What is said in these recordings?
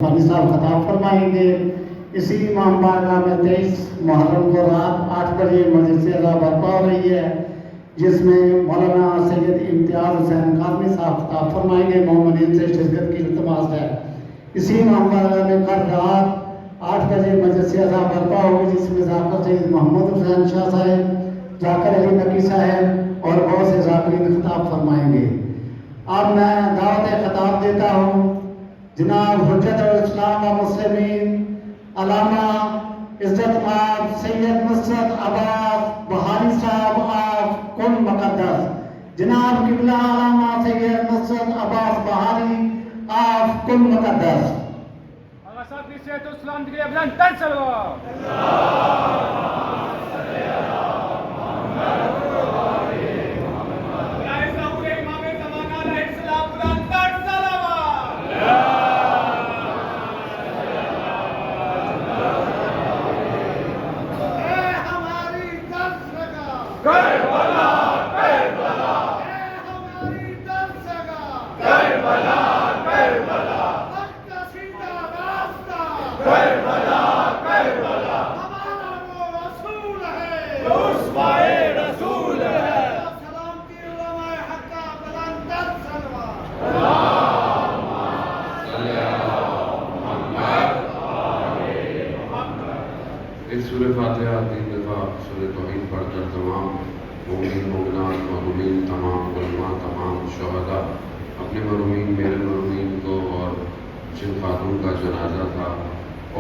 فانی صاحب خطاب فرمائیں گے۔ اسی امام بارگاہ میں 23 محرم کو رات 8 بجے مسجد سے اذان برپا ہو رہی ہے، جس میں مولانا سید امتیاز حسین قاسمی صاحب خطاب فرمائیں گے۔ مومنین سے شرکت کی التماس ہے۔ اسی امام بارگاہ میں کل رات 8 بجے مسجد سے اذان برپا ہوگی، جس میں ذاکر سید محمد حسین شاہ صاحب، ذاکر علی نقی صاحب اور بہت سے ذاکرین خطاب فرمائیں گے۔ اب میں دعوت خطاب دیتا ہوں جناب حجت الاسلام و مسلمین علامہ عزت مآب سید نصرت عباس بہاری صاحب آف کن مقدس۔ جناب قبلہ علامہ سید نصرت عباس بہاری آف کن مقدس۔ سورہ فاتحہ 3 دفعہ سورہ توحید پڑھ کر تمام مومنین مومنات مرحومین تمام علماء تمام شہداء اپنے مرحومین میرے مرحومین کو اور جن خاتون کا جنازہ تھا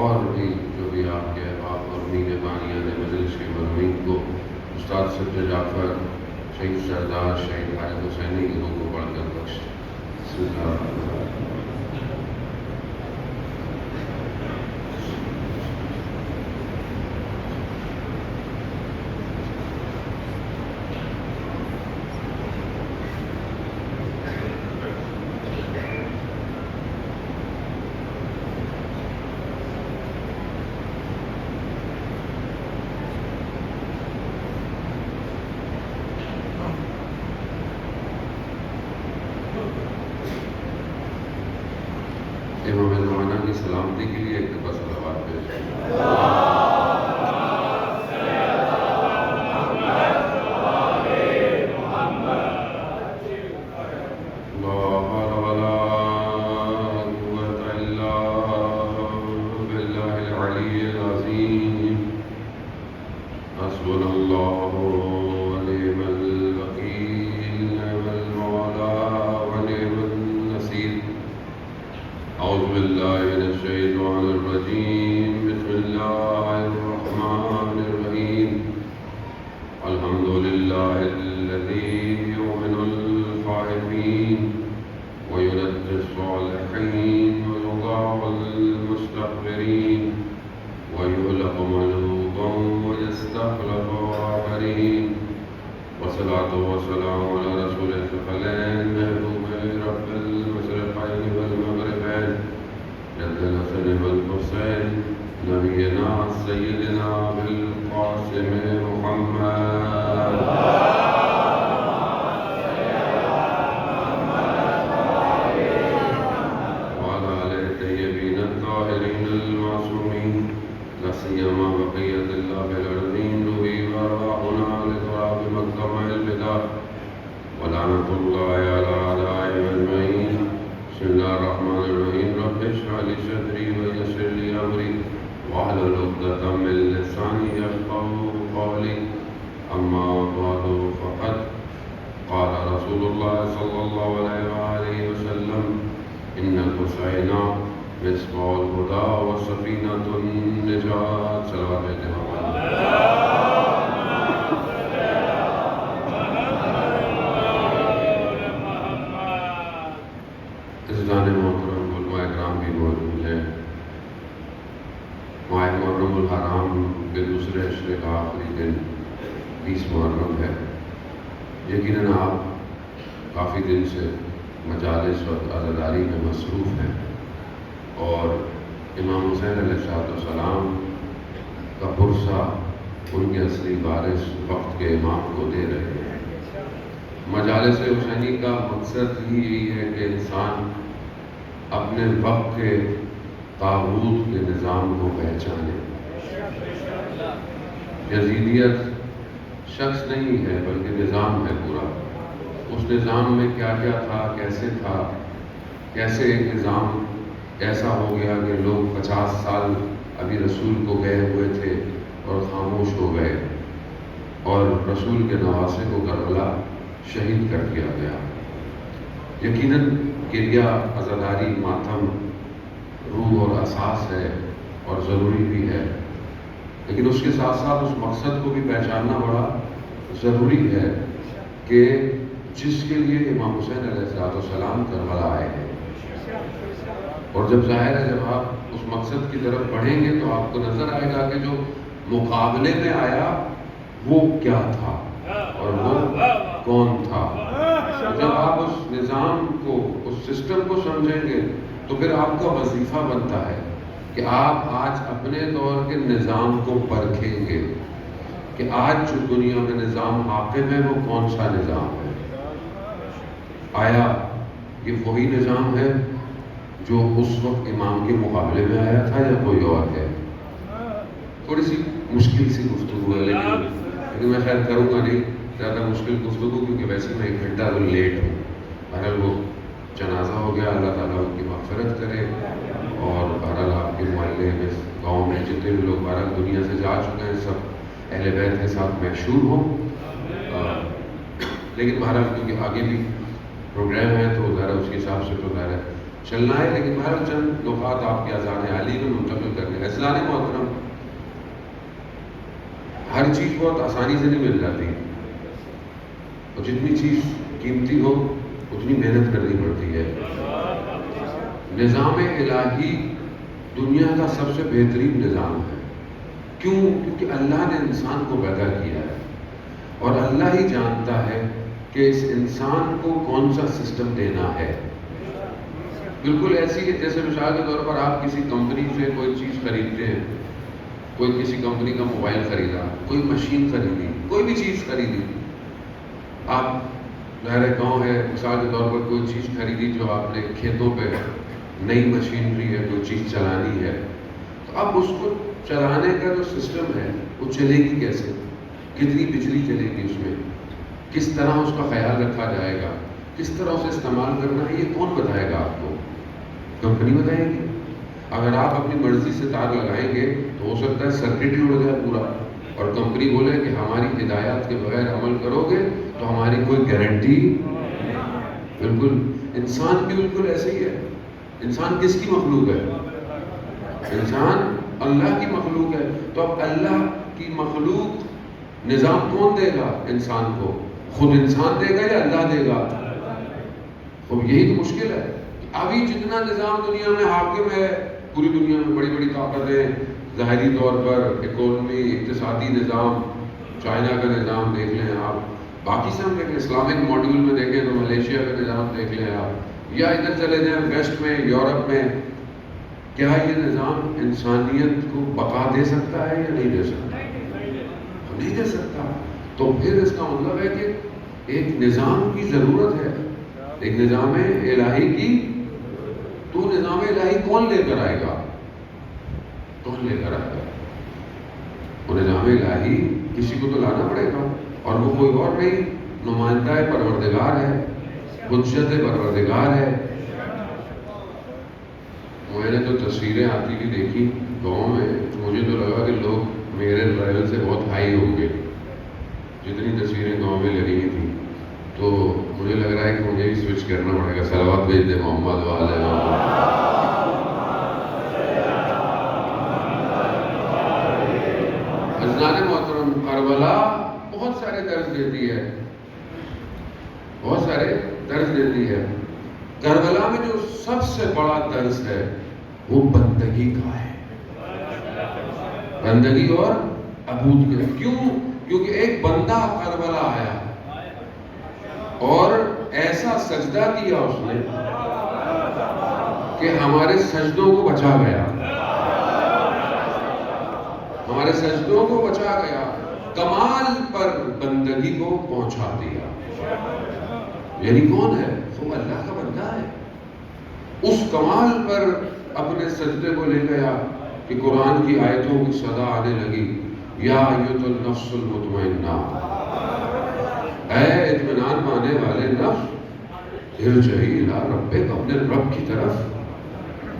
اور بھی جو بھی آپ کے مرحومین بانیان مجلس کے مرحومین کو استاد سید جعفر شہید سردار شہید حاجت حسینی کی روح کو پڑھ کر بخش۔ بسم اللہ الرحمن الرحیم۔ امام زمانہ کی سلامتی کے لیے ایک دفعہ صلوات پیش کریں۔ أعوذ بالله من الشيطان الرجيم بسم الله الرحمن الرحيم الحمد لله الذي يؤمن الخائفين وينجي الصالحين ويضاع المستكبرين ويهلك ملوكا ويستخلف آخرين والصلاة والسلام على رسول الثقلين محبوب رب المشرقين والمغربين جد الحسن والحسين نبينا سيدنا بالقاسم محمد وعلى آله الطيبين الطاهرين المعصومين لا سيما بقية الله الأرضين روحي وأرواحنا لتراب مقدم البدع ولعنة الله على أعدائهم أجمعين بسم الله الرحمن الرحيم رب اشرح لي صدري ويسر لي أمري واحلل عقدة من لساني يفقهوا قولي أما بعد فقد قال رسول الله صلى الله عليه وآله وسلم إن الحسين مصباح الهدى وسفينة النجاة صلوات عزیزان محترم علماء اکرام بھی موجود ہیں۔ ماہ محرم الحرام کے دوسرے عشرے کا آخری دن 20 محرم ہے۔ یقیناً آپ کافی دن سے مجالس و عزاداری میں مصروف ہیں اور امام حسین علیہ السلام کا پرسہ ان کے اصلی وارث وقت کے امام کو دے رہے ہیں۔ مجالس حسینی کا مقصد ہی یہی ہے کہ انسان اپنے وقت کے طاغوت کے نظام کو پہچانے۔ یزیدیت شخص نہیں ہے بلکہ نظام ہے پورا۔ اس نظام میں کیا کیا تھا، کیسے تھا، کیسے ایک نظام ایسا ہو گیا کہ لوگ 50 سال ابھی رسول کو گئے ہوئے تھے اور خاموش ہو گئے، اور رسول کے نواسے کو کربلا شہید کر دیا گیا۔ یقیناً گریہ، عزاداری، ماتم روح اور اساس ہے اور ضروری بھی ہے، لیکن اس کے ساتھ ساتھ اس مقصد کو بھی پہچاننا بڑا ضروری ہے کہ جس کے لیے امام حسین علیہ السلام کربلا آئے ہیں۔ اور جب ظاہر ہے جب آپ اس مقصد کی طرف بڑھیں گے تو آپ کو نظر آئے گا کہ جو مقابلے میں آیا وہ کیا تھا اور وہ کون تھا۔ جب آپ اس نظام کو، اس سسٹم کو سمجھیں گے تو پھر آپ کا وظیفہ بنتا ہے کہ آپ آج اپنے دور کے نظام کو پرکھیں گے کہ آج جو دنیا میں نظام حاکم ہے وہ کون سا نظام ہے۔ آیا یہ وہی نظام ہے جو اس وقت امام کے مقابلے میں آیا تھا یا کوئی اور ہے؟ تھوڑی سی مشکل سی گفتگو ہے، لیکن میں خیر کروں گا نہیں زیادہ مشکل گفتگو، کیونکہ ویسے میں 1 گھنٹہ تو لیٹ ہوں۔ بہرحال وہ جنازہ ہو گیا، اللہ تعالیٰ ان کی مغفرت کرے، اور بہرحال آپ کے محلے میں، گاؤں میں جتنے بھی لوگ بہرحال دنیا سے جا چکے ہیں سب اہل بیت کے ساتھ محشور ہوں۔ لیکن بہرحال کیونکہ آگے بھی پروگرام ہے تو ذرا اس کے حساب سے تو ذرا چلنا ہے، لیکن بہرحال چند نکات آپ کے اذان عالی میں منتقل کرنے۔ اذان محترم، ہر چیز بہت آسانی سے نہیں مل جاتی، اور جتنی چیز قیمتی ہو اتنی محنت کرنی پڑتی ہے۔ نظام الہی دنیا کا سب سے بہترین نظام ہے۔ کیوں؟ کیونکہ اللہ نے انسان کو پیدا کیا ہے، اور اللہ ہی جانتا ہے کہ اس انسان کو کون سا سسٹم دینا ہے۔ بالکل ایسی ہے جیسے مثال کے طور پر آپ کسی کمپنی سے کوئی چیز خریدتے ہیں، کوئی کسی کمپنی کا موبائل خریدا، کوئی مشین خریدی، کوئی بھی چیز خریدی، آپ ظاہر گاؤں ہے مثال کے طور پر کوئی چیز خریدی جو آپ نے کھیتوں پہ، نئی مشینری ہے، کوئی چیز چلانی ہے، تو اب اس کو چلانے کا جو سسٹم ہے وہ چلے گی کیسے، کتنی بجلی چلے گی اس میں، کس طرح اس کا خیال رکھا جائے گا، کس طرح اسے استعمال کرنا ہے، یہ کون بتائے گا آپ کو؟ کمپنی بتائے گی۔ اگر آپ اپنی مرضی سے تار لگائیں گے تو ہو سکتا ہے سرکٹ ہی اڑ جائے پورا، اور کمپنی بولے کہ ہماری ہدایات کے بغیر عمل کرو گے تو ہماری کوئی گارنٹی۔ بالکل انسان بھی بالکل ایسے ہی ہے۔ انسان کس کی مخلوق ہے؟ انسان اللہ کی مخلوق ہے۔ تو اب اللہ کی مخلوق نظام کون دے گا انسان کو؟ خود انسان دے گا یا اللہ دے گا؟ اب یہی تو مشکل ہے۔ ابھی جتنا نظام دنیا میں حاکم ہے، پوری دنیا میں بڑی بڑی طاقتیں، ظاہری طور پر اکانومی، اقتصادی نظام، چائنا کا نظام دیکھ لیں آپ، پاکستان میں اسلامک ماڈیول میں دیکھیں تو ملیشیا کا نظام دیکھ لیں آپ، یا ادھر چلے جائیں ویسٹ میں، یورپ میں، کیا یہ نظام انسانیت کو بقا دے سکتا ہے یا نہیں دے سکتا؟ نہیں دے سکتا۔ تو پھر اس کا مطلب ہے کہ ایک نظام کی ضرورت ہے، ایک نظام الہی کی۔ تو نظام الہی کون لے کر آئے گا؟ کون لے کر آئے گا؟ وہ نظام الہی کسی کو تو لانا پڑے گا، اور وہ کوئی اور نہیں، نمائندہ پروردگار ہے، حجت پروردگار ہے۔ میں نے تو تصویریں آتی بھی دیکھی گاؤں میں، مجھے تو لگا کہ لوگ میرے لیول سے بہت ہائی ہوں گے، جتنی تصویریں گاؤں میں لگی ہوئی تھیں۔ تو مجھے لگ رہا ہے کہ مجھے بھی سوئچ کرنا پڑے گا، صلوات بھیج دے محمد والے حضرات محترم۔ کربلا بہت سارے درس دیتی ہے، بہت سارے درس دیتی ہے۔ کربلا میں جو سب سے بڑا درس ہے وہ بندگی کا ہے، بندگی اور عبودیت کا۔ کیوں؟ کیونکہ ایک بندہ کربلا آیا اور ایسا سجدہ کیا اس نے کہ ہمارے سجدوں کو بچا گیا، ہمارے سجدوں کو بچا گیا، کمال پر بندگی کو پہنچا دیا۔ یعنی کون ہے؟ وہ اللہ کا بندہ ہے۔ اس کمال پر اپنے سجدے کو لے گیا کہ قرآن کی آیتوں کی صدا آنے لگی، یا ایھا النفس المطمئنہ، اے اطمینان پانے والے نفس، ارجعی الی ربک، اپنے رب کی طرف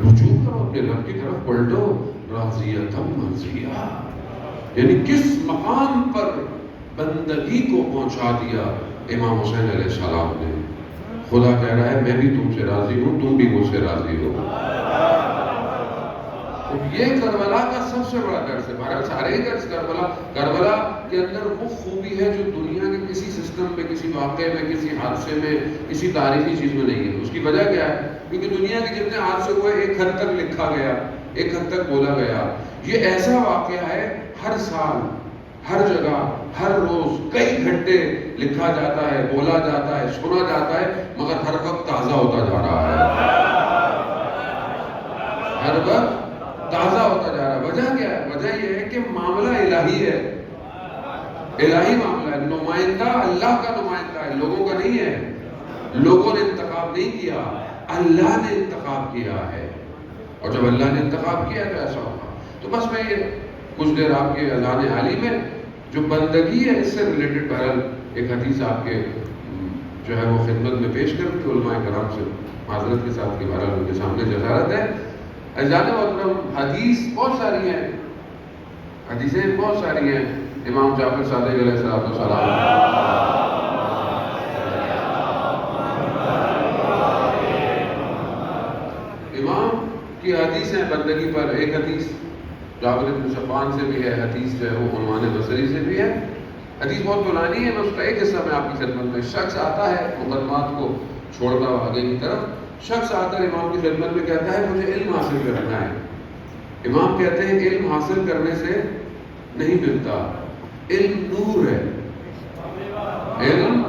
رجوع کرو، اپنے رب کی طرف پلٹو، راضیۃ مرضیہ، یعنی کس مقام پر بندگی کو پہنچا دیا امام حسین علیہ السلام نے۔ خدا کہہ رہا ہے میں بھی تم سے راضی ہوں، تم بھی مجھ سے راضی ہو۔ یہ کربلا کا سب سے بڑا درس ہے، بہرحال سارے ہی درس کربلا کے اندر وہ خوبی ہے جو دنیا کے کسی سسٹم میں، کسی واقعے میں، کسی حادثے میں، کسی تاریخی چیز میں نہیں ہے۔ اس کی وجہ کیا ہے؟ کیونکہ دنیا کے جتنے حادثے ہوئے ایک حد تک لکھا گیا، ایک حد تک بولا گیا۔ یہ ایسا واقعہ ہے ہر سال، ہر جگہ، ہر روز کئی گھنٹے لکھا جاتا ہے، بولا جاتا ہے، سنا جاتا ہے، مگر ہر وقت تازہ ہوتا جا رہا ہے، ہر وقت تازہ ہوتا جا رہا ہے۔ وجہ کیا ہے؟ وجہ یہ ہے کہ معاملہ الہی ہے، الہی معاملہ ہے، نمائندہ اللہ کا نمائندہ ہے، لوگوں کا نہیں ہے۔ لوگوں نے انتخاب نہیں کیا، اللہ نے انتخاب کیا ہے، اور جب اللہ نے انتخاب کیا تو ایسا ہوگا۔ تو بس میں یہ کچھ دیر آپ کے اذان عالی میں جو بندگی ہے اس سے ریلیٹڈ بہرحال ایک حدیث آپ کے جو ہے وہ خدمت میں پیش کر کے علماء کرام سے معذرت کے ساتھ کہ بہرحال ان کے سامنے جسارت ہے۔ عزیزان محترم، حدیث بہت ساری ہیں، حدیثیں بہت ساری ہیں۔ امام جعفر صادق علیہ السلام، امام کی حدیث ہیں بندگی پر۔ ایک حدیث جابر بن صفوان سے بھی ہے، حدیث جو ہے وہ عنوان بصری سے بھی ہے۔ حدیث بہت پرانی ہے، میں اس کا ایک حصہ میں آپ کی خدمت میں۔ شخص آتا ہے مقدمات کو چھوڑتا ہوا آگے کی طرف، شخص آتا ہے امام کی خدمت میں، کہتا ہے مجھے علم حاصل کرنا ہے۔ امام کہتے ہیں علم حاصل کرنے سے نہیں ملتا، علم نور ہے، علم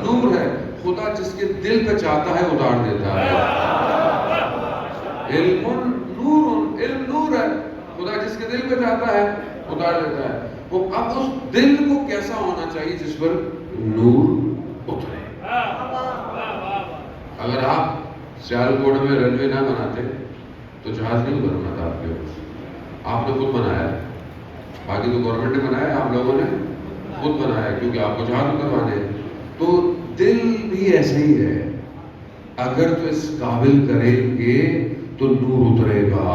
نور ہے، خدا جس کے دل پہ چاہتا ہے اتار دیتا ہے۔ علم نور، علم نور ہے، خدا جس کے دل پہ چاہتا ہے اتار دیتا ہے۔ وہ اب اس دل کو کیسا ہونا چاہیے جس پر نور اترے۔ اگر آپ سیالکوٹ میں رنوے نہ بناتے تو جہاز نہیں بننا تھا آپ کے پاس، آپ نے خود بنایا، باقی تو گورنمنٹ نے بنایا، آپ لوگوں نے خود بنایا کیونکہ آپ کو جہاز اتروانے۔ تو دل بھی ایسے ہی ہے، اگر تو اس قابل کریں گے تو نور اترے گا۔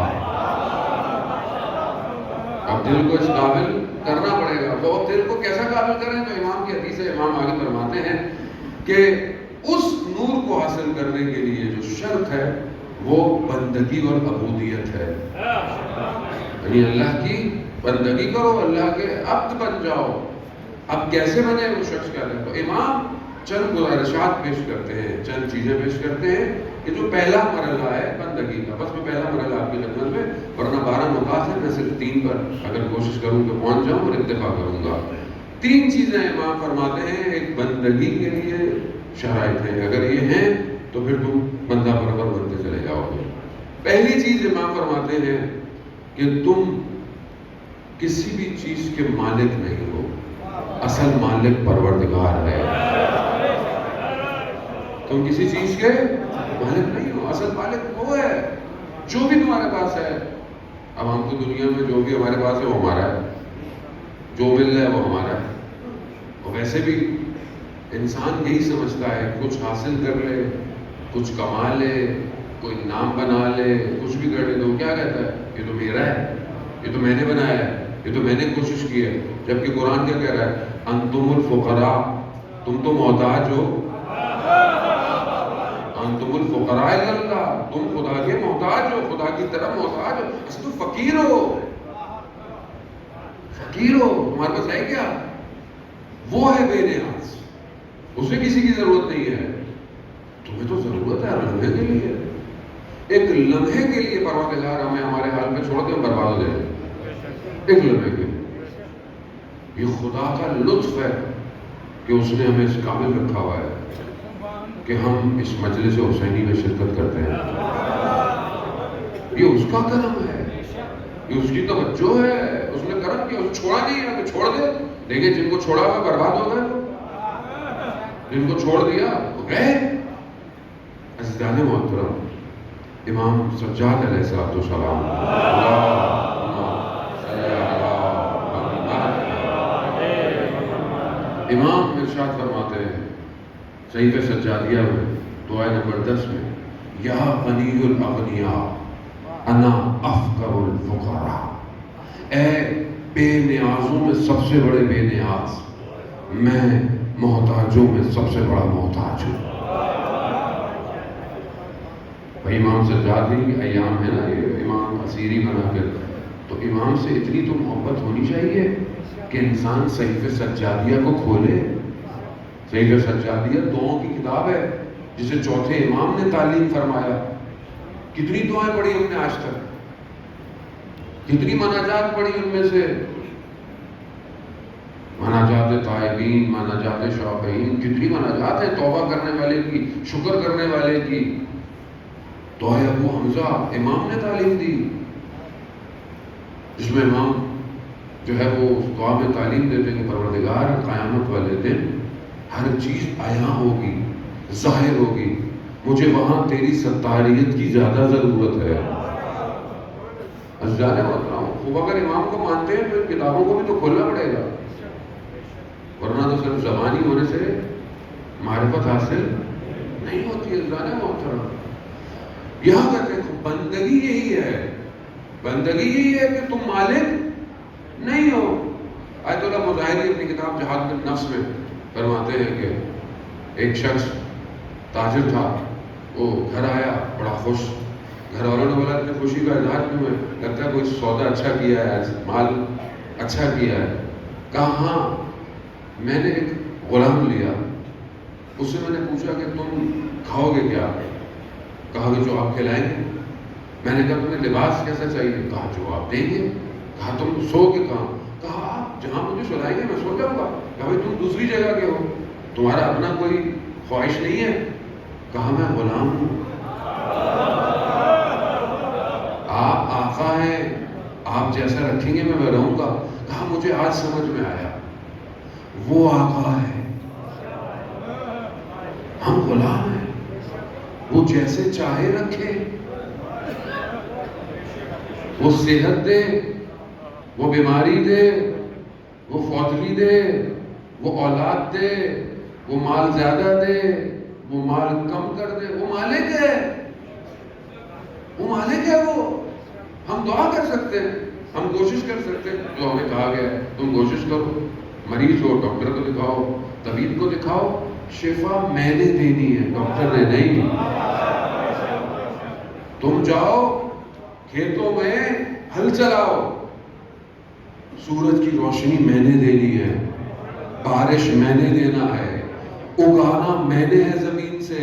اب دل کو اس قابل کرنا پڑے گا، تو دل کو کیسا قابل کریں؟ تو امام کی حدیث ہے، امام آگے فرماتے ہیں کہ اس نور کو حاصل کرنے کے لیے جو شرط ہے وہ بندگی اور عبودیت ہے، یعنی اللہ کی بندگی کرو، اللہ کے عبد بن جاؤ۔ اب کیسے بنے وہ شخص کہتے ہیں؟ تو امام چند گزارشات پیش کرتے ہیں، چند چیزیں پیش کرتے ہیں کہ جو پہلا مرحلہ ہے بندگی کا، بس میں پہلا مرحلہ آپ کی خدمت میں، ورنہ 12 نکات ہیں، میں صرف 3 پر اگر کوشش کروں کہ پہنچ جاؤں اور اتفاق کروں گا۔ 3 چیزیں امام فرماتے ہیں ایک بندگی کے لیے شرائط ہیں، اگر یہ ہیں تو پھر تم بندہ پرور بنتے چلے جاؤ گے۔ پہلی چیز امام فرماتے ہیں کہ تم کسی بھی چیز کے مالک نہیں ہو، اصل مالک پروردگار ہے۔ تم کسی چیز کے مالک نہیں ہو، اصل مالک وہ ہے جو بھی تمہارے پاس ہے۔ اب ہم کو دنیا میں جو بھی ہمارے پاس ہے وہ ہمارا ہے، جو مل رہا ہے وہ ہمارا ہے۔ اور ویسے بھی انسان یہی سمجھتا ہے کچھ حاصل کر لے، کچھ کما لے، کوئی نام بنا لے، کچھ بھی کر لے تو کیا کہتا ہے یہ تو میرا ہے، یہ تو میں نے بنایا ہے، یہ تو میں نے کوشش کی ہے۔ جبکہ قرآن کیا کہہ رہا ہے؟ انتم الفقراء، تم تو محتاج ہو، انتم الفقراء الی اللہ، تم خدا کے محتاج ہو، خدا کی طرف محتاج ہو، اصل تم فقیر ہو، فقیر ہو، تمہارے پاس ہے کیا؟ وہ ہے بے نیاز، اسے کسی کی ضرورت نہیں ہے، تمہیں تو ضرورت ہے لمحے کے لیے، ایک لمحے کے لیے پروردگار ہمیں ہمارے حال میں چھوڑ دے ہم برباد ہو جائیں، ایک لمحے کے لیے۔ یہ خدا کا لطف ہے کہ اس نے ہمیں اس قابل رکھا ہوا ہے کہ ہم اس مجلس حسینی میں شرکت کرتے ہیں۔ یہ اس کا کرم ہے، یہ اس کی توجہ ہے، اس نے کرم کیا، اس چھوڑا نہیں ہے، ہمیں چھوڑ دے۔ دیکھیں جن کو چھوڑا ہوا برباد ہو گئے، جن کو چھوڑ دیا وہ گئے۔ عزیزان محترم، امام سجاد علیہ السلام امام ارشاد فرماتے ہیں صحیفہ سجادیہ میں دعائے نمبر 10 میں، یا غنی الاغنیاء انا افقر الفقراء، اے بے نیازوں میں سب سے بڑے بے نیاز، میں محتاجوں میں سب سے بڑا محتاج ہوں۔ بھائی امام سجاد ہی ایام ہے نا، یہ امام اسیری بنا کر، تو امام سے اتنی تو محبت ہونی چاہیے کہ انسان صحیفہ سجادیہ کو کھولے۔ صحیفہ سجادیہ دعاؤں کی کتاب ہے جسے چوتھے امام نے تعلیم فرمایا۔ کتنی دعائیں پڑھی ہم نے آج تک، کتنی مناجات پڑھی ان میں سے، مناجات تائبین، مناجات شاکرین، کتنی مناجات ہیں توبہ کرنے والے کی، شکر کرنے والے کی۔ دعائے ابو حمزہ امام نے تعلیم دی، جس میں امام جو ہے وہ دعا میں تعلیم دیتے کہ پروردگار قیامت والے دن ہر چیز عیاں ہوگی، ظاہر ہوگی، مجھے وہاں تیری ستاریت کی زیادہ ضرورت ہے۔ عزیزان محترم، خوب اگر امام کو مانتے ہیں تو ان کتابوں کو بھی تو کھولنا پڑے گا، ورنہ تو صرف زبانی ہونے سے معرفت حاصل نہیں ہوتی ہے۔ عزیزان محترم، یہاں کہتے ہیں بندگی یہی ہے، بندگی یہی ہے کہ تم مالک نہیں ہو۔ آیت اللہ مظاہری اپنی کتاب جہاد بالنفس میں فرماتے ہیں کہ ایک شخص تاجر تھا، وہ گھر آیا بڑا خوش، گھر والوں نے بولا کہ خوشی کا اظہار کیوں ہے، لگتا ہے کوئی سودا اچھا کیا ہے، مال اچھا کیا ہے۔ کہا ہاں، میں نے ایک غلام لیا، اس سے میں نے پوچھا کہ تم کھاؤ گے کیا؟ کہا کہ جو آپ کھلائیں گے۔ میں نے کہا تمہیں لباس کیسا چاہیے؟ کہا جو آپ دیں گے۔ کہا تم سو کے کہاں؟ کہا آپ جہاں مجھے سلائیں گے میں سو جاؤں گا۔ کہا بھائی تم دوسری جگہ کے ہو، تمہارا اپنا کوئی خواہش نہیں ہے؟ کہا میں غلام ہوں، آپ آقا ہیں، آپ جیسا رکھیں گے میں رہوں گا۔ کہا مجھے آج سمجھ میں آیا، وہ آقا ہے، ہم غلام ہیں، وہ جیسے چاہے رکھے، وہ صحت دے، وہ بیماری دے، وہ فوتگی دے، وہ اولاد دے، وہ مال زیادہ دے، وہ مال کم کر دے، وہ مالک ہے، وہ مالک ہے۔ وہ ہم دعا کر سکتے ہیں، ہم کوشش کر سکتے ہیں، جو ہمیں کہا گیا ہے تم کوشش کرو، مریض ہو ڈاکٹر کو دکھاؤ، طبیب کو دکھاؤ، شفا میں نے دینی ہے، ڈاکٹر نے نہیں۔ تم جاؤ کھیتوں میں ہل چلاؤ، سورج کی روشنی میں نے دینی ہے، بارش میں نے دینا ہے، اگانا میں نے ہے زمین سے،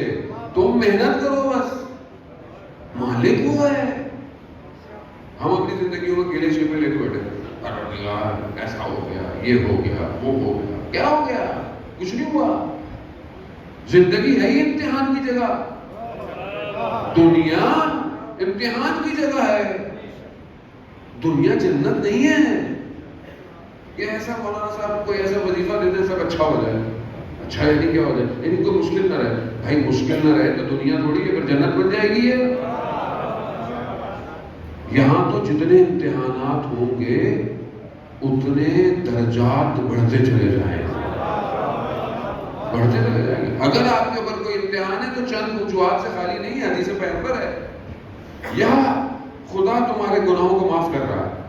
تم محنت کرو بس، مالک وہ ہے۔ ہم اپنی زندگیوں میں کیلے شیپے لے کے بیٹھے، پروردگار ایسا ہو گیا، یہ ہو گیا، وہ ہو گیا، کیا ہو گیا؟ کچھ نہیں ہوا۔ زندگی ہے ہی امتحان کی جگہ، دنیا امتحان کی جگہ ہے، دنیا جنت نہیں ہے کہ ایسا مولانا صاحب کوئی ایسا وظیفہ دے دیں سب اچھا ہو جائے۔ اچھا یعنی کیا ہو جائے؟ یعنی کوئی مشکل نہ رہے۔ بھائی مشکل نہ رہے تو دنیا تھوڑی ہے پھر جنت بن جائے گی ہے۔ یہاں تو جتنے امتحانات ہوں گے اتنے درجات بڑھتے چلے جائیں گے، بڑھتے چلے جائیں گے۔ اگر آپ کے اوپر کوئی امتحان ہے تو چند وجوہات سے خالی نہیں ہے، حدیث پیغمبر ہے، یا خدا تمہارے گناہوں کو معاف کر رہا ہے،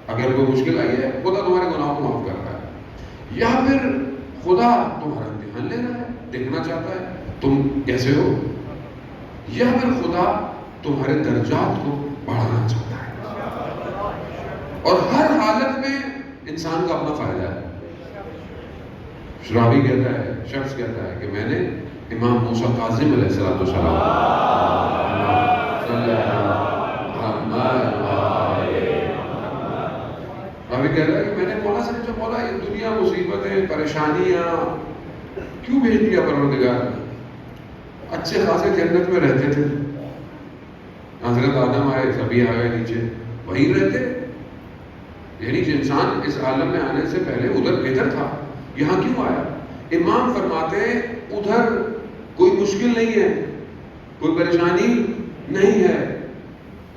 اگر کوئی مشکل آئی ہے خدا تمہارے گناہوں کو معاف کر رہا ہے، یا پھر خدا تمہارا امتحان لے رہا ہے، دیکھنا چاہتا ہے تم کیسے ہو، یا پھر خدا تمہارے درجات کو بڑھانا چاہتا ہے۔ اور ہر حالت میں انسان کا اپنا فائدہ ہے۔ شرابی کہتا ہے، شخص کہتا ہے کہ میں نے امام موسیٰ کاظم علیہ السلام رابی کہہ رہا ہے کہ میں نے مولا سے پوچھا، مولا یہ دنیا مصیبتیں پریشانیاں کیوں بھیج دیا پروردگار نے؟ اچھے خاصے جنت میں رہتے تھے، حضرت آدم آئے سبھی آ گئے نیچے، وہیں رہتے، یعنی انسان اس عالم میں آنے سے پہلے ادھر بہتر تھا، یہاں کیوں آیا؟ امام فرماتے ہیں ادھر کوئی مشکل نہیں ہے، کوئی پریشانی نہیں ہے.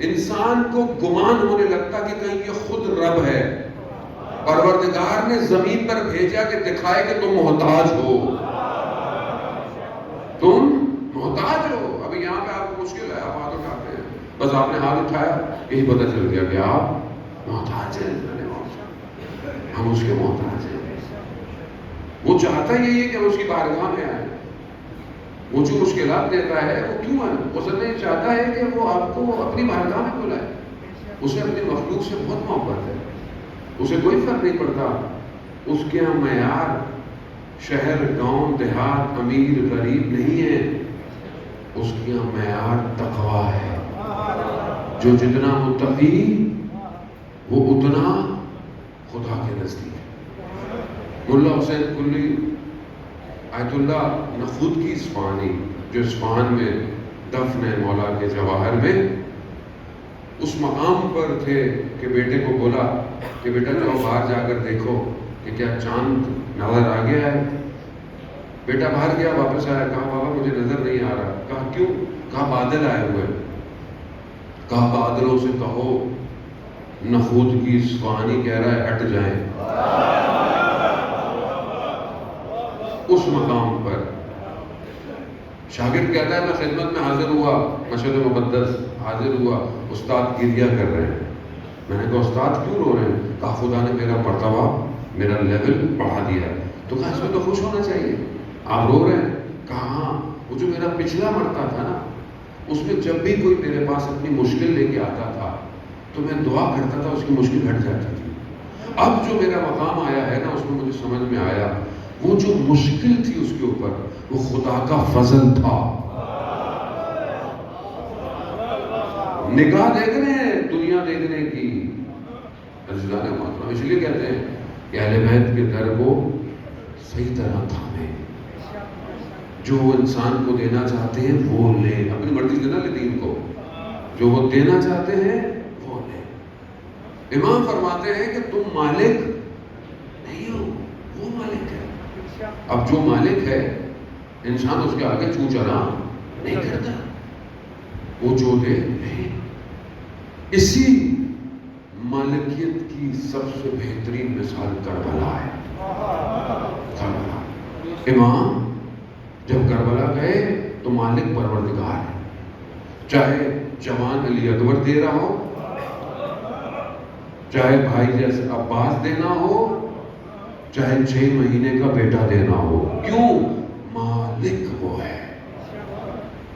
انسان کو گمان ہونے لگتا کہ کہیں یہ خود رب ہے. پروردگار نے زمین پر بھیجا کہ دکھائے کہ تم محتاج ہو. تم محتاج ہو. ابھی یہاں پہ آپ کو مشکل ہے, آپ ہاتھ اٹھاتے ہیں, بس آپ نے ہاتھ اٹھایا, یہی پتہ چل گیا کہ آپ محتاج ہیں. ہم اس کے محتاج ہیں. وہ چاہتا یہی ہے کہ ہم اس کی بارگاہ میں آئیں. وہ جو مشکلات دیتا ہے وہ کیوں ہے؟ وہ اصل میں چاہتا ہے کہ وہ آپ کو اپنی بارگاہ میں بلائے. اسے اپنی مخلوق سے بہت محبت ہے. اسے کوئی فرق نہیں پڑتا اس کے یہاں معیار شہر, گاؤں, دیہات, امیر, غریب نہیں ہے. اس کے یہاں معیار تقویٰ ہے. جو جتنا متقی وہ اتنا خدا کے نزدیک. ملا حسین کلی آیت اللہ نخود کی اصفہانی, جو اصفہان میں دفن ہے مولا کے جواہر میں, اس مقام پر تھے کہ بیٹے کو بولا کہ بیٹا جاؤ باہر جا کر دیکھو کہ کیا چاند نظر آ گیا ہے. بیٹا باہر گیا, واپس آیا, کہا بابا مجھے نظر نہیں آ رہا. کہا کیوں؟ کہا بادل آئے ہوئے. کہا بادلوں سے کہو نخود کی اصفہانی کہہ رہا ہے ہٹ جائیں. اس مقام پر شاگرد کہتا ہے میں خدمت میں حاضر ہوا, مشہد مقدس حاضر ہوا, استاد گریہ کر رہے ہیں. میں نے کہا استاد کیوں رو رہے ہیں؟ کہا خدا نے میرا مرتبہ, میرا لیول بڑھا دیا ہے. تو کہا اس میں تو خوش ہونا چاہیے, آپ رو رہے ہیں؟ کہا ہاں, وہ جو میرا پچھلا مرتبہ تھا نا, اس میں جب بھی کوئی میرے پاس اپنی مشکل لے کے آتا تھا تو میں دعا کرتا تھا, اس کی مشکل ہٹ جاتی تھی. اب جو میرا مقام آیا ہے نا, اس میں مجھے سمجھ میں آیا وہ جو مشکل تھی اس کے اوپر وہ خدا کا فضل تھا. نگاہ دیکھنے دنیا دیکھنے کی. عزیزان محترم, اس لیے کہتے ہیں کہ اہل بیت کے در کو صحیح طرح تھامیں. جو وہ انسان کو دینا چاہتے ہیں وہ لیں, اپنی مرضی سے نہ لیں دین کو. جو وہ دینا چاہتے ہیں وہ لیں. امام فرماتے ہیں کہ تم مالک نہیں ہو, وہ مالک ہے. اب جو مالک ہے انسان اس کے آگے چوں چرا نہیں کرتا, وہ جو دے نہیں. اسی مالکیت کی سب سے بہترین مثال کربلا ہے. کربلا, امام جب کربلا گئے تو مالک پروردگار ہے. چاہے جوان علی اکبر دے رہا ہو, چاہے بھائی جیسے عباس دینا ہو, چاہے 6 مہینے کا بیٹا دینا ہو. کیوں؟ مالک وہ ہے.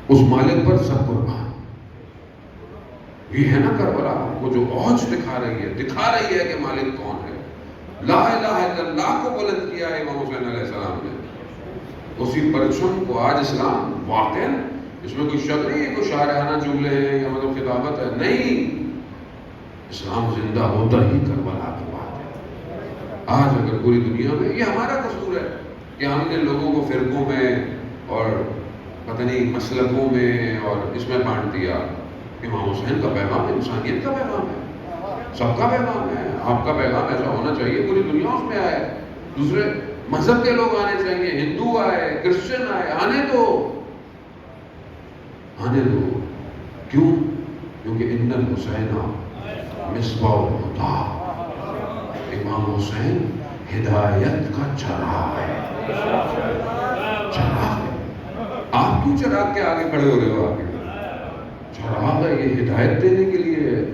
اس مالک پر سب قربان. یہ ہے نا کربلا, وہ جو اوج دکھا رہی ہے کہ مالک کون ہے. لا الہ الا اللہ کو بلند کیا ہے امام حسین علیہ السلام نے. اسی پرچم کو آج اسلام واقع, اس میں کوئی شک نہیں ہے, کوئی شاعرانہ جملے ہیں یا مطلب خطابت ہے, نہیں. اسلام زندہ ہوتا ہی کربلا کے بعد ہے. آج اگر پوری دنیا میں, یہ ہمارا قصور ہے کہ ہم نے لوگوں کو فرقوں میں اور پتہ نہیں مسلکوں میں اور اس میں بانٹ دیا. امام حسین کا پیغام انسانیت کا پیغام ہے, سب کا پیغام ہے. آپ کا پیغام ایسا ہونا چاہیے پوری دنیا اس میں آئے, دوسرے مذہب کے لوگ آنے چاہیے, ہندو آئے, کرسچن آئے, آنے دو. کیوں؟ کیونکہ ان الحسین مصباح الہدی, امام حسین ہدایت کا چراغ ہے. چراغ ہے. آپ کیوں چراغ کے آگے کھڑے ہو رہے ہو؟ آگے چراغ ہے, یہ ہدایت دینے کے لیے ہے.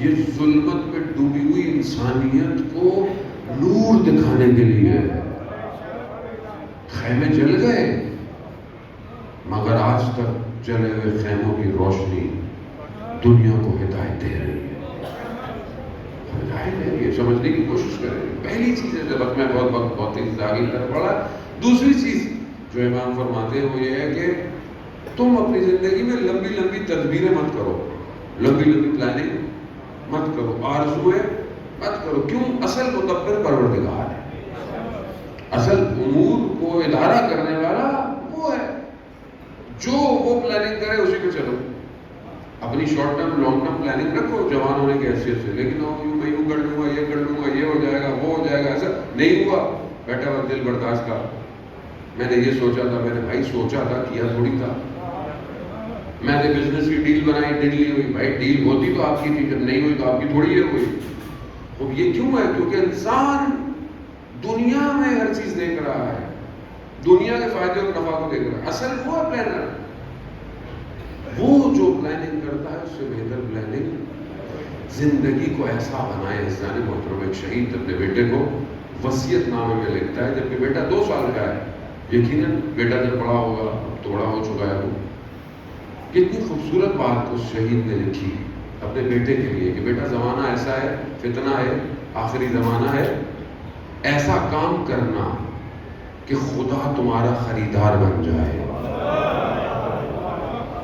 یہ ظلمت میں ڈوبی ہوئی انسانیت کو نور دکھانے کے لیے ہے. خیمے جل گئے مگر آج تک جلے ہوئے خیموں کی روشنی دنیا کو ہدایت دے رہی ہے. ہدایت دے رہی ہے, سمجھنے کی کوشش کریں. پہلی چیز ہے, جب میں بہت تیز آگے طرف پڑھا. دوسری چیز جو امام فرماتے ہیں وہ یہ ہے کہ تم اپنی زندگی میں لمبی لمبی تدبیریں مت کرو, لمبی پلاننگ مت کرو, آرزویں مت کرو. کیوں؟ اصل مدبر پروردگار ہے. اصل امور کو ادارہ کرنے والا وہ ہے. جو وہ پلاننگ کرے اسی پہ چلو. اپنی short term long term planning رکھو جوان ہونے کی حیثیت سے, لیکن میں یوں کر لوں گا, یہ کر لوں گا, یہ ہو جائے گا, وہ ہو جائے گا. ایسا نہیں ہوا. بیٹا ہوا دل برداشت کا, میں نے یہ سوچا تھا, میں نے بھائی سوچا تھا, کیا تھوڑی تھا. میں نے بزنس کی ڈیل بنائی، ڈیل نہیں ہوئی. بھائی ڈیل ہوتی تو آپ کی تھی، جب نہیں ہوئی تو آپ کی تھوڑی ہے ہوئی. اب یہ کیوں ہے؟ کیونکہ انسان دنیا میں ہر چیز دیکھ رہا ہے، دنیا کے فائدے اور نفع کو دیکھ رہا ہے. اصل وہ ہے پلانر، وہ جو پلاننگ کرتا ہے اس سے بہتر پلاننگ زندگی کو ایسا بنائے. عزیزان محترم، ایک شہید اپنے بیٹے کو وصیت نامے میں لکھتا ہے جبکہ بیٹا 2 سال کا ہے. یقیناً بیٹا جب بڑا ہوگا تو بڑا ہو چکا ہے، وہ کتنی خوبصورت بات اس شہید نے لکھی اپنے بیٹے کے لیے کہ بیٹا زمانہ ایسا ہے، فتنہ ہے، آخری زمانہ ہے، ایسا کام کرنا کہ خدا تمہارا خریدار بن جائے.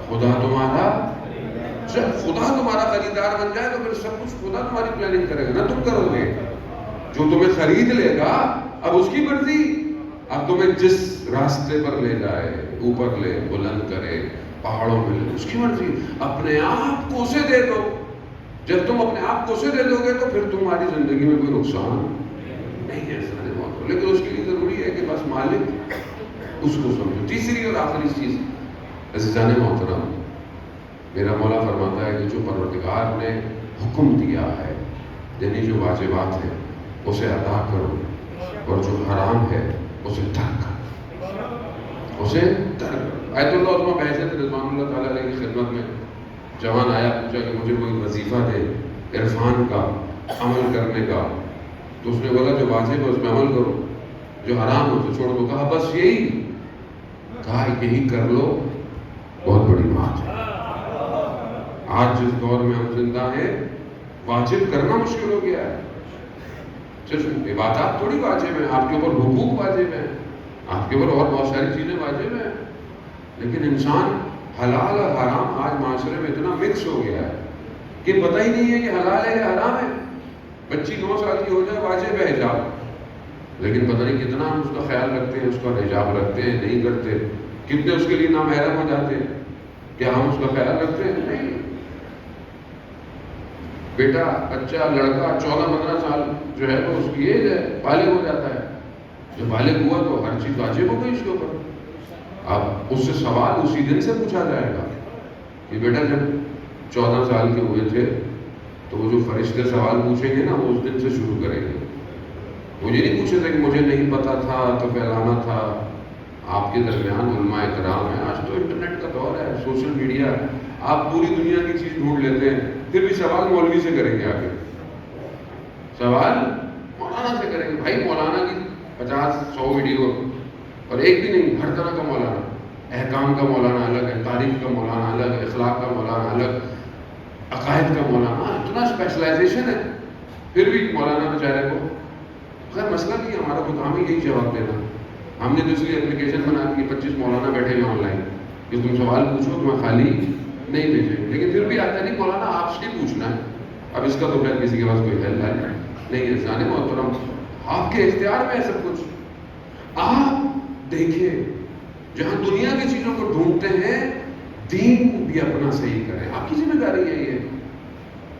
خدا تمہارا خریدار بن جائے تو پھر سب کچھ خدا تمہاری پلاننگ کرے گا، نہ تم کرو گے. جو تمہیں خرید لے گا اب اس کی مرضی، اب تمہیں جس راستے پر لے جائے، اوپر لے، بلند کرے، پہاڑوں میں لے، اس کی مرضی. اپنے آپ کو اسے دے دو. جب تم اپنے آپ کو اسے دے دو گے تو پھر تمہاری زندگی میں کوئی نقصان نہیں ہے. لیکن اس کے لیے ضروری ہے کہ بس مالک اس کو سمجھو. تیسری اور آخری چیز عزیزان محترم، میرا مولا فرماتا ہے کہ جو پروردگار نے حکم دیا ہے، یعنی جو واجبات ہیں اسے ادا کرو، اور جو حرام ہے اسے ترک کرو، اسے ترک کرو. آیت اللہ عظمہ بحیثیت رضوان اللہ تعالیٰ علیہ کی خدمت میں جوان آیا، پوچھا کہ مجھے کوئی وظیفہ دے عرفان کا، عمل کرنے کا. تو اس نے بولا جو واجب ہے اس میں عمل کرو، جو حرام ہے اسے چھوڑ دو. کہا بس یہی؟ کہا یہی کر لو، بہت بڑی بات ہے. آج جس دور میں ہم زندہ ہیں واجب کرنا مشکل ہو گیا ہے. صرف عبادات تھوڑی واجب ہیں، آپ کے اوپر حقوق واجب ہیں، آپ کے اوپر اور بہت ساری چیزیں واجب ہیں. لیکن انسان حلال اور حرام آج معاشرے میں اتنا مکس ہو گیا ہے کہ پتہ ہی نہیں ہے کہ حلال ہے یا حرام ہے. بچی 9 سال کی ہو جائے واجب ہے حجاب، لیکن پتہ نہیں کتنا ہم اس کا خیال رکھتے ہیں، اس کا حجاب رکھتے ہیں نہیں کرتے. کتنے اس کے لیے نامحرم ہو جاتے ہیں. کیا ہم اس کا خیال رکھتے ہیں؟ نہیں. بیٹا، بچہ، لڑکا 14-15 سال جو ہے وہ اس کی ایج ہے، بالغ ہو جاتا ہے. جب بالغ ہوا تو ہر چیز واجب ہو گئی اس کے اوپر. اب اس سے سوال اسی دن سے پوچھا جائے گا کہ بیٹا جب 14 سال کے ہوئے تھے تو وہ جو فرشتے سوال پوچھیں گے نا وہ اس دن سے شروع کریں گے. وہ یہ نہیں پوچھے تھے کہ مجھے نہیں پتا تھا تو پھیلانا تھا. آپ کے درمیان علماء کرام ہیں. آج تو انٹرنیٹ کا دور ہے، سوشل میڈیا، آپ پوری دنیا کی چیز ڈھونڈ لیتے ہیں. پھر بھی سوال مولوی سے کریں گے، آگے سوال مولانا سے کریں گے. بھائی مولانا کی 50-100 ویڈیو، اور ایک بھی نہیں، ہر طرح کا مولانا. احکام کا مولانا الگ ہے، تاریخ کا مولانا الگ ہے، اخلاق کا مولانا الگ، عقائد کا مولانا. اتنا اسپیشلائزیشن ہے. پھر بھی مولانا بیچارے کو، خیر مسئلہ نہیں، ہمارا تو کام ہی یہی جواب دینا. ہم نے تو اس لیے اپلیکیشن بنا دی 25 مولانا بیٹھے ہوئے آن لائن کہ تم سوال پوچھو تو میں خالی نہیں بھیجیں. لیکن پھر بھی آتا نہیں مولانا آپ سے پوچھنا ہے. اب اس کا تو خیر کسی کے پاس کوئی حل ہے نہیں ہے. جانے محترم، آپ کے اختیار میں ہے سب کچھ. آپ دیکھیں جہاں دنیا کی چیزوں کو ڈھونڈتے ہیں، دین بھی اپنا صحیح کریں. آپ کی ذمہ داری ہے یہ.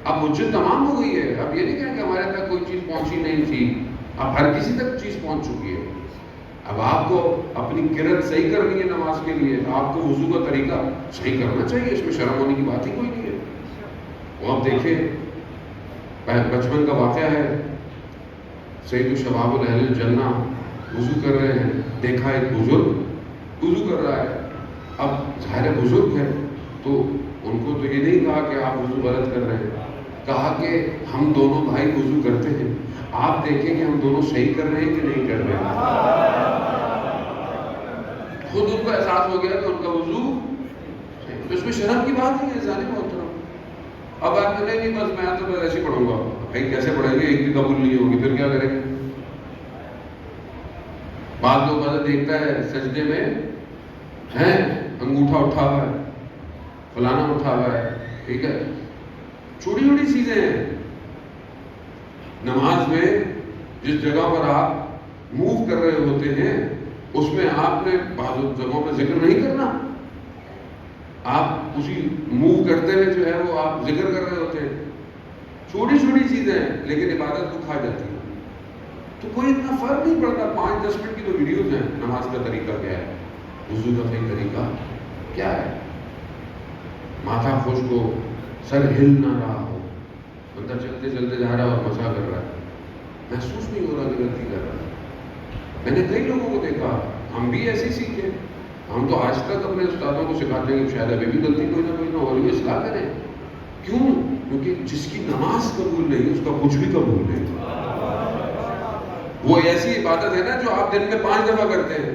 اب حجت تمام ہو گئی ہے. اب یہ نہیں کہیں کہ ہمارے تک کوئی چیز پہنچی نہیں تھی. اب ہر کسی تک چیز پہنچ چکی ہے. اب آپ کو اپنی قرت صحیح کرنی ہے نماز کے لیے، آپ کو وضو کا طریقہ صحیح کرنا چاہیے. اس میں شرم ہونے کی بات ہی کوئی نہیں ہے. وہ آپ دیکھیں، بچپن کا واقعہ ہے، سید الشباب اہل الجنہ وضو کر رہے ہیں. دیکھا ایک بزرگ وضو کر رہا ہے. اب ظاہر بزرگ ہے تو ان کو تو یہ نہیں کہا کہ آپ وضو غلط کر رہے ہیں. کہا کہ ہم دونوں بھائی وضو کرتے ہیں، آپ دیکھیں کہ ہم دونوں صحیح کر رہے ہیں کہ نہیں کر رہے ہیں. خود ان کو احساس ہو گیا کہ ان کا وضو صحیح. تو اس میں شرم کی بات نہیں ہے ظالم محترم. اب آپ نہیں بس میں تو ایسے ہی پڑھوں گا. بھائی کیسے پڑھیں گے؟ ایک بھی قبول نہیں ہوگی، پھر کیا کریں گے؟ بعض لوگ ایسا دیکھتا ہے سجدے میں ہیں انگوٹھا اٹھا ہوا ہے، فلانا اٹھا ہوا ہے. ٹھیک ہے، چھوٹی چھوٹی چیزیں ہیں. نماز میں جس جگہ پر آپ موو کر رہے ہوتے ہیں اس میں آپ نے بعض جگہوں پہ ذکر نہیں کرنا. آپ اسی موو کرتے ہوئے جو ہے وہ آپ ذکر کر رہے ہوتے ہیں. چھوٹی چھوٹی چیزیں ہیں لیکن عبادت کو کھا جاتی ہیں. تو کوئی اتنا فرق نہیں پڑتا. 5-10 منٹ کی تو ویڈیوز ہیں. نماز کا طریقہ کیا ہے، وضو کا صحیح طریقہ کیا ہے. ماتھا خشک ہو، سر ہل نہ رہا ہو، بندہ چلتے چلتے جا رہا ہے اور مزہ کر رہا ہے، محسوس نہیں ہو رہا کہ غلطی کر رہا ہے۔ میں نے کئی لوگوں کو دیکھا، ہم بھی ایسے ہی سیکھے، ہم تو آج تک اپنے استادوں کو سکھاتے ہیں کہ شاید ابھی بھی غلطی کوئی نہ کوئی نہ ہو رہی ہے، اصلاح کریں۔ کیوں؟ کیونکہ جس کی نماز قبول نہیں اس کا کچھ بھی قبول نہیں۔ وہ ایسی عبادت ہے نا جو آپ دن میں 5 دفعہ کرتے ہیں،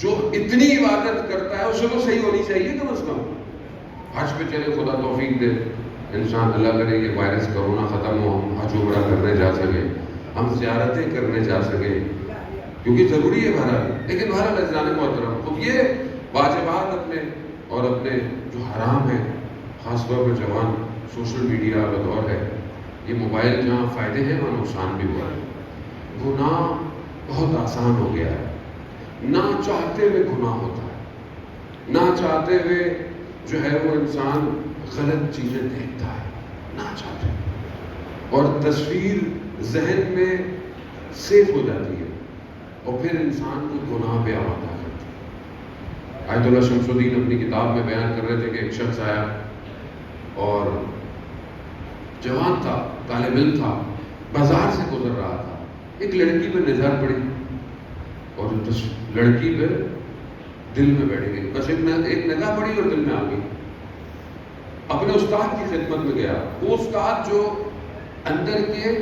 جو اتنی عبادت کرتا ہے اسے تو صحیح ہونی چاہیے کم از کم۔ حج پہ چلے، خدا توفیق دے، انسان اللہ کرے کہ وائرس کرونا ختم ہو، ہم حج عمرہ کرنے جا سکیں، ہم زیارتیں کرنے جا سکیں، کیونکہ ضروری ہے بہرحال۔ لیکن بہرحال عزیزان محترم، تو یہ واجبات اپنے اور اپنے جو حرام ہیں، خاص طور پر جوان سوشل میڈیا کا دور ہے، یہ موبائل جہاں فائدے ہیں وہاں نقصان بھی ہوا ہے۔ گناہ بہت آسان ہو گیا ہے، نہ چاہتے ہوئے گناہ ہوتا ہے، نہ چاہتے ہوئے جو ہے وہ انسان غلط چیزیں دیکھتا ہے، نہ چاہتے، اور تصویر ذہن میں سیف ہو جاتی ہے اور پھر انسان کو گناہ پہ آمادہ کرتی ہے۔ آیت اللہ شمس الدین اپنی کتاب میں بیان کر رہے تھے کہ ایک شخص آیا اور جوان تھا، طالب علم تھا، بازار سے گزر رہا تھا، ایک لڑکی پہ نظر پڑی اور لڑکی پہ دل میں بیٹھ گئی، بس ایک نگاہ پڑی اور دل میں آ گئی۔ اپنے استاد کی خدمت میں گیا، وہ استاد جو اندر کے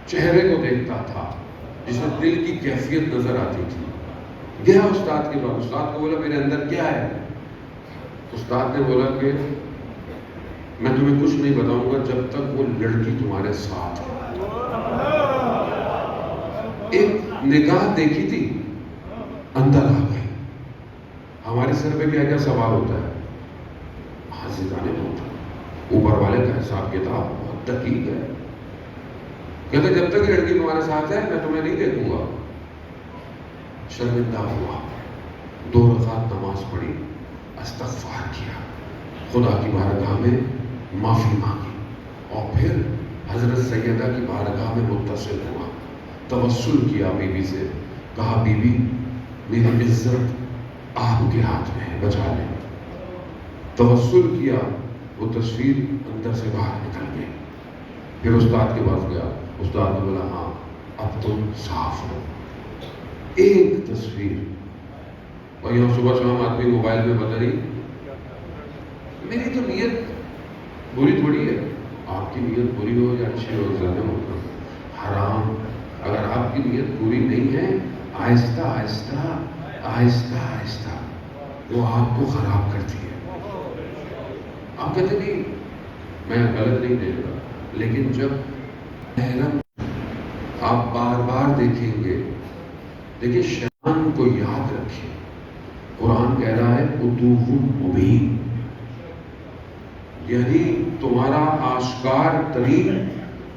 چہرے کو دیکھتا تھا، جس میں دل کی کیفیت نظر آتی تھی، گیا استاد کے پاس، استاد کو بولا میرے اندر کیا ہے؟ استاد نے بولا کہ میں تمہیں کچھ نہیں بتاؤں گا جب تک وہ لڑکی تمہارے ساتھ ہے۔ ایک نگاہ دیکھی تھی، اندر آ گئی۔ ہمارے سر پہ کیا کیا سوال ہوتا ہے، حاضرانہ ہوتا ہے، اوپر والے کا حساب کتاب بہت دقیق ہے، کہتے جب تک یہ لڑکی تمہارے ساتھ ہے میں تمہیں نہیں دیکھوں گا۔ شرمندہ ہوا، 2 رکعت نماز پڑھی، استغفار کیا، خدا کی بارگاہ میں معافی مانگی، اور پھر حضرت سیدہ کی بارگاہ میں متصل ہوا، توسل کیا بیوی سے، کہا بی بی میری عزت آپ کے ہاتھ میں ہے، بچا لیں۔ توسل کیا، وہ تصویر اندر سے باہر نکل گئی۔ پھر استاد کے پاس گیا، استاد نے بولا ہاں اب تم صاف ہو۔ ایک تصویر، اور یہاں صبح شام آدمی موبائل میں پتہ نہیں، میری تو نیت بری تھوڑی ہے، آپ کی نیت بری ہو یا اچھی ہو، زیادہ ہوگا حرام۔ اگر آپ کی نیت پوری نہیں ہے، آہستہ آہستہ آہستہ آہستہ وہ آپ کو خراب کرتی ہے۔ آپ کہتے نہیں میں غلط نہیں دیکھ رہا، لیکن جب محرم آپ بار بار دیکھیں گے، دیکھیں شیطان کو یاد رکھیں، قرآن کہہ رہا ہے عدو مبین، یعنی تمہارا آشکار ترین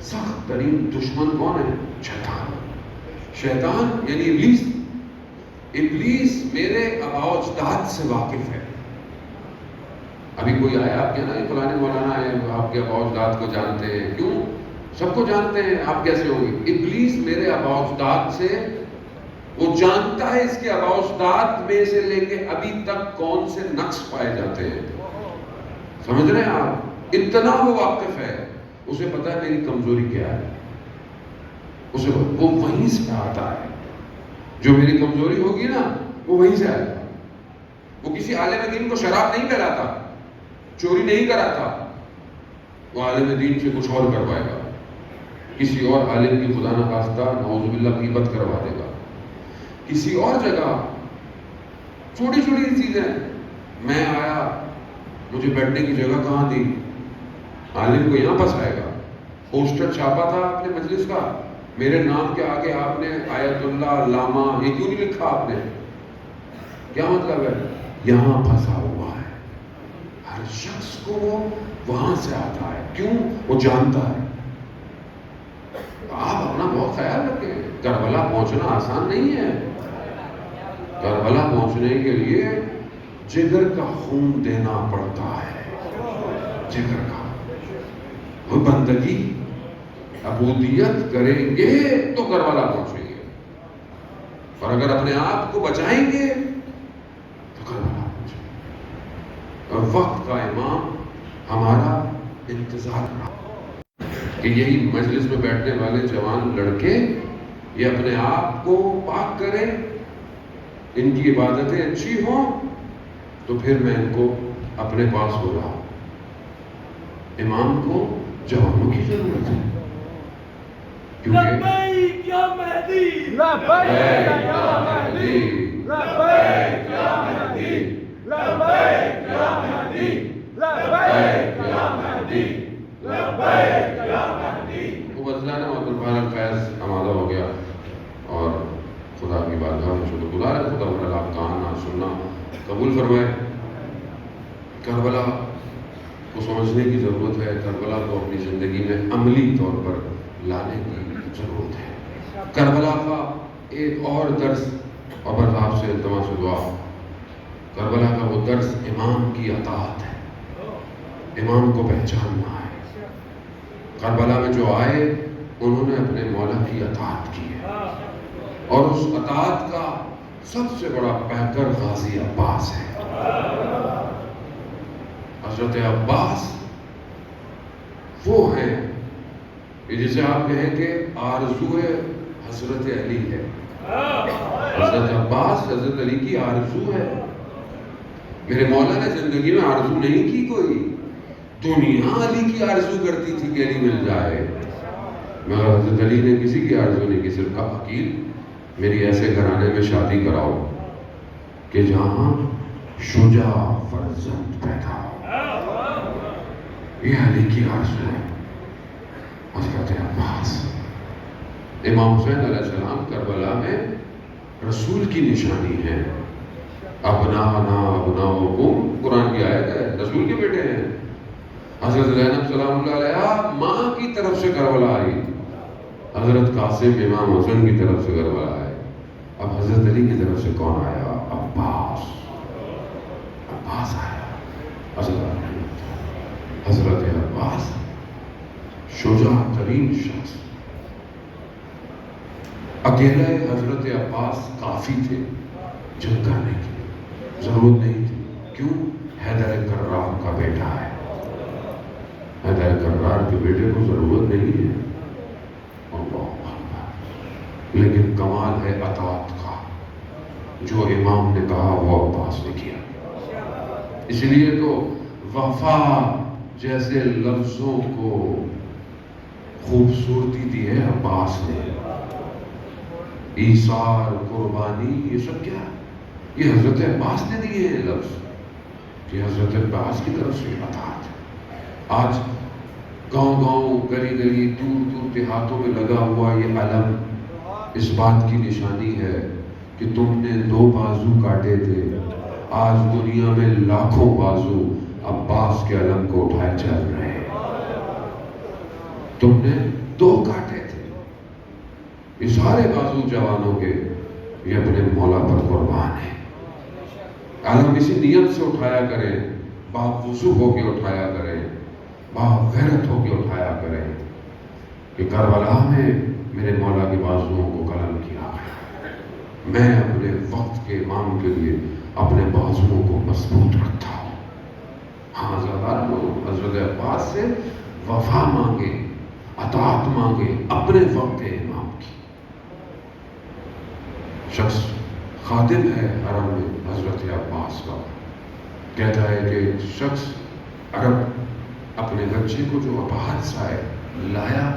سخت ترین دشمن کون ہے؟ شیطان۔ شیطان یعنی ابلیس۔ ابلیس میرے آباء و اجداد سے واقف ہے۔ ابھی کوئی آیا آپ کے نا فلانے مولانا ہے، آپ کے آباء و اجداد کو جانتے ہیں، کیوں؟ سب کو جانتے ہیں، آپ کیسے ہوں گے؟ ابلیس میرے آباء و اجداد سے، وہ جانتا ہے اس کے آباء و اجداد میں سے لے کے ابھی تک کون سے نقص پائے جاتے ہیں، سمجھ رہے ہیں آپ؟ اتنا وہ واقف ہے، اسے پتا ہے میری کمزوری کیا ہے، اسے وہ وہیں سے آتا ہے، جو میری کمزوری ہوگی نا وہ وہیں سے آئے گا۔ وہ کسی عالم دین کو شراب نہیں پلاتا، چوری نہیں کراتا، وہ عالم دین سے کچھ اور کروائے گا، کسی اور عالم کی خدا نخواستہ نعوذ باللہ غیبت کروا دے گا، کسی اور جگہ چھوٹی چھوٹی چیزیں، میں آیا مجھے بیٹھنے کی جگہ کہاں دی، عالم کو یہاں پھنسائے گا، پوسٹر چھاپا تھا اپنے مجلس کا، میرے نام کے آگے آپ نے آیت اللہ علامہ یہ کیوں نہیں لکھا آپ نے؟ کیا مطلب ہے؟ یہاں پھنسا ہوا ہے۔ ہر شخص کو وہ وہاں سے آتا ہے، کیوں؟ وہ جانتا ہے۔ آپ اپنا بہت خیال رکھیں، کربلا پہنچنا آسان نہیں ہے، کربلا پہنچنے کے لیے جگر کا خون دینا پڑتا ہے، جگر کا۔ وہ بندگی عبودیت کریں گے تو کربلا پہنچیں گے، اور اگر اپنے آپ کو بچائیں گے تو کربلا پہنچیں گے۔ وقت کا امام ہمارا انتظار رہا کہ یہی مجلس میں بیٹھنے والے جوان لڑکے یہ اپنے آپ کو پاک کریں، ان کی عبادتیں اچھی ہوں، تو پھر میں ان کو اپنے پاس ہو رہا ہوں۔ امام کو جوانوں کی ضرورت ہے، کیونکہ لبیک یا مہدی، لبیک یا مہدی، لبیک یا مہدی، لبیک یا مہدی، لبیک یا مہدی، لبیک یا مہدی۔ وہ بدلانا بہرحال فیض آمادہ ہو گیا، اور خدا کی بارگاہ میں شکر گزار ہے، خدا تعالیٰ آپ کا آنا سننا قبول فرمائے۔ کربلا کو سمجھنے کی ضرورت ہے، کربلا کو اپنی زندگی میں عملی طور پر لانے کی ضرورت ہے۔ کربلا کا ایک اور درس، اور بس آپ سے التماس و دعا، کربلا کا وہ درس امام کی اطاعت ہے، امام کو پہچاننا ہے۔ کربلا میں جو آئے انہوں نے اپنے مولا کی اطاعت کی ہے، اور اس اطاعت کا سب سے بڑا پیکر غازی عباس ہے۔ حضرت عباس وہ ہیں کہ جسے آپ کہیں کہ آرزو حضرت علی ہے۔ حضرت عباس حضرت علی کی آرزو ہے۔ میرے مولا نے زندگی میں آرزو نہیں کی کوئی، دنیا علی کی آرزو کرتی تھی کہ علی مل جائے، مگر حضرت علی نے کسی کی آرزو نہیں کی، صرف کہا وکیل میری ایسے گھرانے میں شادی کراؤ کہ جہاں شجاع فرزند پیدا ہو۔ یہ علی کی آرزو ہے۔ حضرت عباس، امام حسین علیہ السلام کربلا میں رسول کی نشانی ہے۔ ابنانا ابناؤکم، قرآن کی آیت ہے، رسول کے بیٹے ہیں۔ حضرت زینب سلام اللہ علیہا ماں کی طرف سے کربلا آئی، حضرت قاسم امام حسن کی طرف سے کربلا آئے، اب حضرت علی کی طرف سے کون آیا؟ عباس، عباس آیا۔ حضرت عباس شجاع ترین شخص، اکیلے حضرت عباس کافی تھے جنگ کرنے کی، ضرورت نہیں تھی۔ کیوں؟ حیدر کرار کا بیٹا ہے، حیدر کرار کے بیٹے کو ضرورت نہیں ہے، اللہ اکبر۔ لیکن کمال ہے اطاعت کا، جو امام نے کہا وہ عباس نے کیا۔ اس لیے تو وفا جیسے لفظوں کو خوبصورتی دی ہے عباس نے۔ ایثار، قربانی، یہ سب کیا ہے؟ یہ حضرت عباس نے دیے ہیں لفظ، یہ حضرت عباس کی طرف سے اطاعت ہے۔ آج گاؤں گاؤں، گلی گلی، دور دور دیہاتوں میں لگا ہوا یہ علم اس بات کی نشانی ہے کہ تم نے 2 بازو کاٹے تھے، آج دنیا میں لاکھوں بازو عباس کے علم کو اٹھائے چل رہے ہیں۔ تم نے 2 کاٹے تھے، یہ سارے بازو جوانوں کے یہ اپنے مولا پر قربان ہیں۔ علم اسی نیت سے اٹھایا کریں، باوضو ہو کے اٹھایا کریں، باغیرت ہو کے اٹھایا کریں کہ کربلا میں میرے مولا کے بازوؤں کو قلم کیا گیا، میں اپنے وقت کے امام کے لیے اپنے بازوؤں کو مضبوط رکھتا ہوں۔ ہاں حضرت عباس سے وفا مانگے، اطاعت مانگے اپنے وقت امام کی۔ شخص خادم ہے حرم میں حضرت عباس کا، کہتا ہے کہ ایک شخص عرب اپنے بچے کو جو باہر سے آئے لایا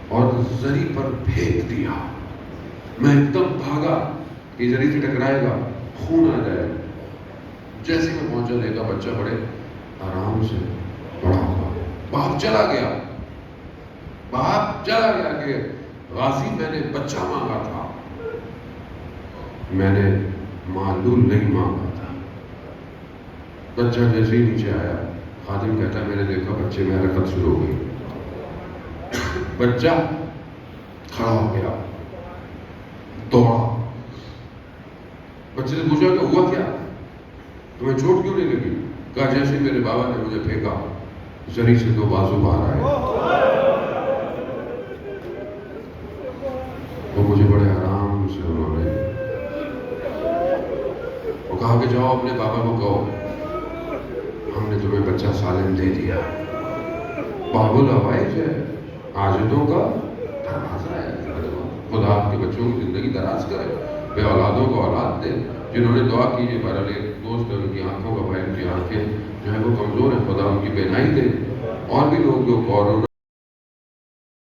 اور زری پر پھینک دیا، میں ایک دم بھاگا کہ زری سے ٹکرائے گا خون آ جائے، جیسے میں پہنچا دیکھا بچہ بڑے آرام سے بڑا ہوا، باپ چلا گیا کہ غازی میں نے بچہ مانگا تھا، میں نے معلول نہیں مانگا تھا۔ بچہ جیسے ہی نیچے آیا، خادم کہتا ہے میں نے دیکھا بچے میں حرکت شروع ہو گئی، بچہ کھڑا ہو گیا، دوڑا، بچے سے پوچھا کہ ہوا کیا، تمہیں چوٹ کیوں نہیں لگی؟ کہا جیسے میرے بابا نے مجھے پھینکا زری سے 2 بازو باہر آئے، وہ مجھے بڑے آرام سے انہوں نے وہ کہا کہ جاؤ اپنے بابا کو کہو ہم نے تمہیں بچہ سالم دے دیا. باب الحوائج ہے، عاجزوں کا دروازہ ہے. خدا آپ کے بچوں کی زندگی دراز کرے، بے اولادوں کو اولاد دے. جنہوں نے دعا کی ہے بہرحال ایک دوست ہے، ان کی آنکھوں کا بھائی، ان کی آنکھیں جو ہے وہ کمزور ہیں، خدا ان کی بینائی دے. اور بھی لوگ جو کورونا